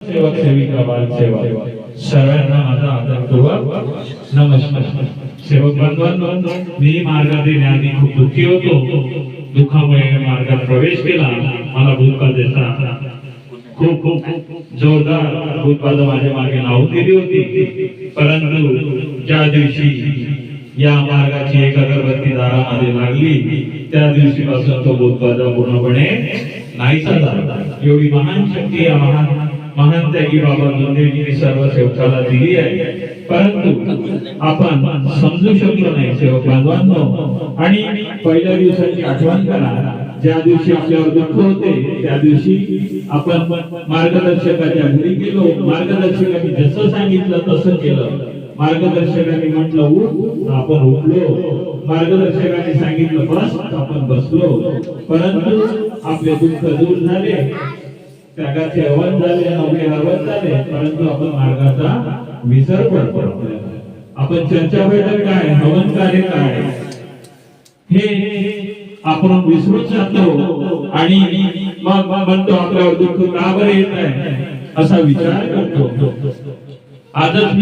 सेवक सेविका बाल सेवा सर्वांना माझा आदरपूर्वक नमस्कार। सेवक बांधवांनो, मी मार्गात येण्याआधी खूप दुःखी होतो। दुःखामुळे मार्गात प्रवेश केला। मला भूतबाधेचा खूप जोरदार भूतबाधा माझ्या मागे लावून दिली होती। परंतु ज्या दिवशी या मार्गाची एक अगरबत्ती दारामध्ये लागली, त्या दिवशीपासून तो भूतबाधा पूर्णपणे नाहीसा झाला। एवढी महान शक्ती या महान त्यागी बाबा जोंधेजींनी सर्व सेवकाला दिली आहे, परंतु आपण समजू शकलो नाही। सेवक बांधवांनो, आणि पहिल्या दिवसाची आठवण करा। ज्या दिवशी आपल्यावर दुःख होते, त्या दिवशी आपण मार्गदर्शकाच्या घरी गेलो। मार्गदर्शकांनी जसं सांगितलं तसं केलं। मार्गदर्शकांनी म्हटलं उठ, आपण उठलो। मार्गदर्शकांनी सांगितलं बस, आपण बसलो। परंतु आपले दुःख दूर झाले, त्यागाचे हवन झाले, नवले हवन झाले, परंतु आपण मार्गाचा विसर पडतो। आपण चर्चा बैठक काय, हवन कार्य काय, हे आपण विसरून जातो आणि मग म्हणतो आपल्यावर दुःख का बरं येत आहे असा विचार करतो। आजच